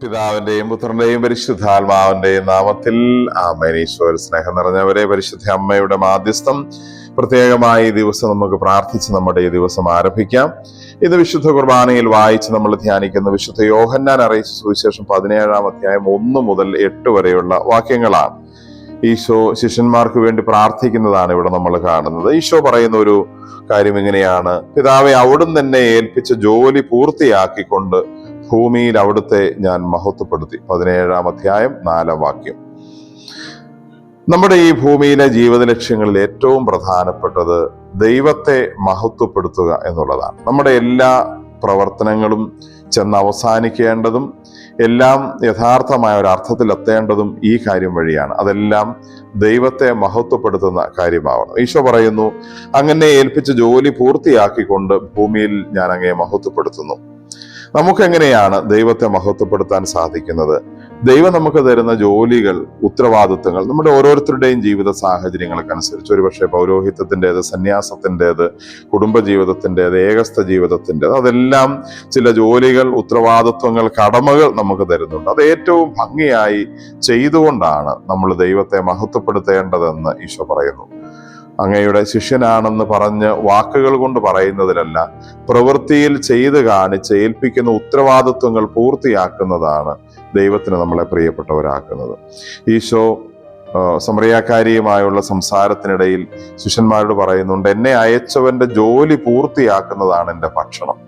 പിതാവിന്റെയും പുത്രന്റെയും പരിശുദ്ധാത്മാവിന്റെയും നാമത്തിൽ ആമേൻ. ഈശോയിൽ സ്നേഹം നിറഞ്ഞവരെ, പരിശുദ്ധ അമ്മയുടെ മാധ്യസ്ഥം പ്രത്യേകമായി ഈ ദിവസം നമുക്ക് പ്രാർത്ഥിച്ച് നമ്മുടെ ഈ ദിവസം ആരംഭിക്കാം. ഇത് വിശുദ്ധ കുർബാനയിൽ വായിച്ച് നമ്മൾ ധ്യാനിക്കുന്ന വിശുദ്ധ യോഹന്നാൻ അറിയിച്ച സുവിശേഷം 17-ാം അധ്യായം 1 മുതൽ 8 വരെയുള്ള വാക്യങ്ങളാണ്. ഈശോ ശിഷ്യന്മാർക്ക് വേണ്ടി പ്രാർത്ഥിക്കുന്നതാണ് ഇവിടെ നമ്മൾ കാണുന്നത്. ഈശോ പറയുന്ന ഒരു കാര്യം ഇങ്ങനെയാണ്: പിതാവേ, അവിടുന്ന് തന്നെ ഏൽപ്പിച്ച ജോലി പൂർത്തിയാക്കിക്കൊണ്ട് ഭൂമിയിൽ അവിടുത്തെ ഞാൻ മഹത്വപ്പെടുത്തി. 17-ാം അധ്യായം 4-ാം വാക്യം. നമ്മുടെ ഈ ഭൂമിയിലെ ജീവിത ലക്ഷ്യങ്ങളിൽ ഏറ്റവും പ്രധാനപ്പെട്ടത് ദൈവത്തെ മഹത്വപ്പെടുത്തുക എന്നുള്ളതാണ്. നമ്മുടെ എല്ലാ പ്രവർത്തനങ്ങളും ചെന്ന് അവസാനിക്കേണ്ടതും എല്ലാം യഥാർത്ഥമായ ഒരു അർത്ഥത്തിൽ എത്തേണ്ടതും ഈ കാര്യം വഴിയാണ്. അതെല്ലാം ദൈവത്തെ മഹത്വപ്പെടുത്തുന്ന കാര്യമാവണം. ഈശോ പറയുന്നു, അങ്ങനെ ഏൽപ്പിച്ച ജോലി പൂർത്തിയാക്കിക്കൊണ്ട് ഭൂമിയിൽ ഞാൻ അങ്ങയെ മഹത്വപ്പെടുത്തുന്നു. നമുക്കെങ്ങനെയാണ് ദൈവത്തെ മഹത്വപ്പെടുത്താൻ സാധിക്കുന്നത്? ദൈവം നമുക്ക് തരുന്ന ജോലികൾ, ഉത്തരവാദിത്വങ്ങൾ നമ്മുടെ ഓരോരുത്തരുടെയും ജീവിത സാഹചര്യങ്ങൾക്കനുസരിച്ച്, ഒരുപക്ഷെ പൗരോഹിത്യത്തിൻ്റെത്, സന്യാസത്തിൻ്റെത്, കുടുംബജീവിതത്തിൻ്റെത്, ഏകസ്ഥ ജീവിതത്തിൻ്റെത്, അതെല്ലാം ചില ജോലികൾ, ഉത്തരവാദിത്വങ്ങൾ, കടമകൾ നമുക്ക് തരുന്നുണ്ട്. അത് ഏറ്റവും ഭംഗിയായി ചെയ്തുകൊണ്ടാണ് നമ്മൾ ദൈവത്തെ മഹത്വപ്പെടുത്തേണ്ടതെന്ന് ഈശോ പറയുന്നു. അങ്ങയുടെ ശിഷ്യനാണെന്ന് പറഞ്ഞ് വാക്കുകൾ കൊണ്ട് പറയുന്നതിലല്ല, പ്രവൃത്തിയിൽ ചെയ്ത് കാണിച്ച് ഏൽപ്പിക്കുന്ന ഉത്തരവാദിത്വങ്ങൾ പൂർത്തിയാക്കുന്നതാണ് ദൈവത്തിന് നമ്മളെ പ്രിയപ്പെട്ടവരാക്കുന്നത്. ഈശോ സമറിയാക്കാരിയുമായുള്ള സംസാരത്തിനിടയിൽ ശിഷ്യന്മാരോട് പറയുന്നുണ്ട്, എന്നെ അയച്ചവന്റെ ജോലി പൂർത്തിയാക്കുന്നതാണ് എൻ്റെ ഭക്ഷണം.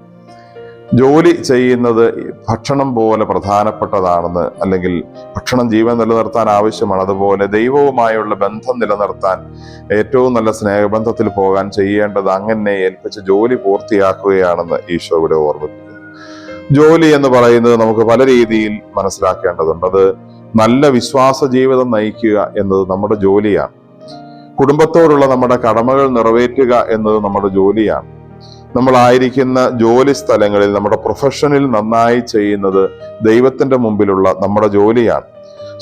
ജോലി ചെയ്യുന്നത് ഭക്ഷണം പോലെ പ്രധാനപ്പെട്ടതാണെന്ന്, അല്ലെങ്കിൽ ഭക്ഷണം ജീവൻ നിലനിർത്താൻ ആവശ്യമാണ്, അതുപോലെ ദൈവവുമായുള്ള ബന്ധം നിലനിർത്താൻ, ഏറ്റവും നല്ല സ്നേഹബന്ധത്തിൽ പോകാൻ ചെയ്യേണ്ടത് അങ്ങനെ ഏൽപ്പിച്ച ജോലി പൂർത്തിയാക്കുകയാണെന്ന് ഈശോ ഇവിടെ ഓർമ്മിപ്പിക്കുന്നു. ജോലി എന്ന് പറയുന്നത് നമുക്ക് പല രീതിയിൽ മനസ്സിലാക്കേണ്ടതുണ്ട്. അത് നല്ല വിശ്വാസ ജീവിതം നയിക്കുക എന്നത് നമ്മുടെ ജോലിയാണ്. കുടുംബത്തോടുള്ള നമ്മുടെ കടമകൾ നിറവേറ്റുക എന്നത് നമ്മുടെ ജോലിയാണ്. നമ്മളായിരിക്കുന്ന ജോലി സ്ഥലങ്ങളിൽ, നമ്മുടെ പ്രൊഫഷനിൽ നന്നായി ചെയ്യുന്നത് ദൈവത്തിന്റെ മുമ്പിലുള്ള നമ്മുടെ ജോലിയാണ്.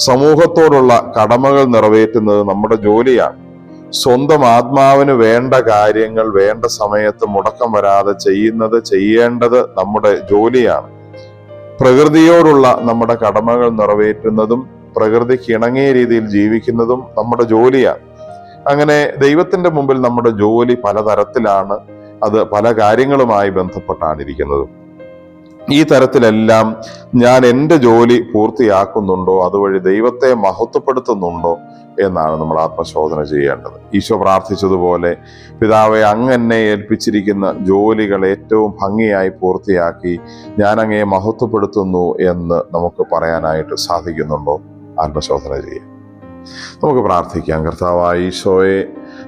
സമൂഹത്തോടുള്ള കടമകൾ നിറവേറ്റുന്നത് നമ്മുടെ ജോലിയാണ്. സ്വന്തം ആത്മാവിന് വേണ്ട കാര്യങ്ങൾ വേണ്ട സമയത്ത് മുടക്കം വരാതെ ചെയ്യേണ്ടത് നമ്മുടെ ജോലിയാണ്. പ്രകൃതിയോടുള്ള നമ്മുടെ കടമകൾ നിറവേറ്റുന്നതും പ്രകൃതിക്ക് ഇണങ്ങിയ രീതിയിൽ ജീവിക്കുന്നതും നമ്മുടെ ജോലിയാണ്. അങ്ങനെ ദൈവത്തിന്റെ മുമ്പിൽ നമ്മുടെ ജോലി പലതരത്തിലാണ്. അത് പല കാര്യങ്ങളുമായി ബന്ധപ്പെട്ടാണ് ഇരിക്കുന്നത്. ഈ തരത്തിലെല്ലാം ഞാൻ എൻ്റെ ജോലി പൂർത്തിയാക്കുന്നുണ്ടോ, അതുവഴി ദൈവത്തെ മഹത്വപ്പെടുത്തുന്നുണ്ടോ എന്നാണ് നമ്മൾ ആത്മശോധന ചെയ്യേണ്ടത്. ഈശോ പ്രാർത്ഥിച്ചതുപോലെ, പിതാവെ, അങ്ങ് എന്നെ ഏൽപ്പിച്ചിരിക്കുന്ന ജോലികൾ ഏറ്റവും ഭംഗിയായി പൂർത്തിയാക്കി ഞാൻ അങ്ങയെ മഹത്വപ്പെടുത്തുന്നു എന്ന് നമുക്ക് പറയാനായിട്ട് സാധിക്കുന്നുണ്ടോ? ആത്മശോധന ചെയ്യാം. നമുക്ക് പ്രാർത്ഥിക്കാം. കർത്താവായ ഈശോയെ,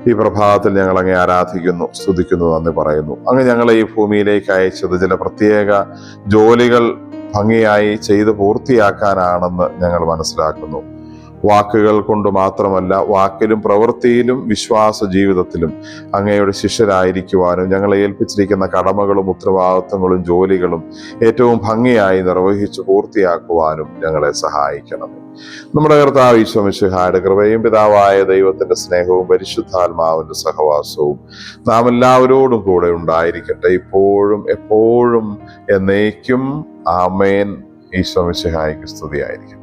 ഈ പ്രഭാതത്തിൽ ഞങ്ങൾ അങ്ങേ ആരാധിക്കുന്നു, സ്തുതിക്കുന്നു, നന്ദി പറയുന്നു. അങ്ങ് ഞങ്ങളെ ഈ ഭൂമിയിലേക്ക് അയച്ചത് ചില പ്രത്യേക ജോലികൾ ഭംഗിയായി ചെയ്ത് പൂർത്തിയാക്കാനാണെന്ന് ഞങ്ങൾ മനസ്സിലാക്കുന്നു. വാക്കുകൾ കൊണ്ട് മാത്രമല്ല, വാക്കിലും പ്രവൃത്തിയിലും വിശ്വാസ ജീവിതത്തിലും അങ്ങയുടെ ശിഷ്യരായിരിക്കുവാനും ഞങ്ങളെ ഏൽപ്പിച്ചിരിക്കുന്ന കടമകളും ഉത്തരവാദിത്വങ്ങളും ജോലികളും ഏറ്റവും ഭംഗിയായി നിർവഹിച്ച് പൂർത്തിയാക്കുവാനും ഞങ്ങളെ സഹായിക്കണം. നമ്മുടെ കർത്താവ് ഈശോ മിശിഹായുടെ കൃപയും പിതാവായ ദൈവത്തിന്റെ സ്നേഹവും പരിശുദ്ധാത്മാവിന്റെ സഹവാസവും നാം എല്ലാവരോടും കൂടെ ഉണ്ടായിരിക്കട്ടെ, ഇപ്പോഴും എപ്പോഴും എന്നേക്കും. ആമേൻ. ഈശോ മിശിഹായ്ക്ക് സ്തുതിയായിരിക്കും.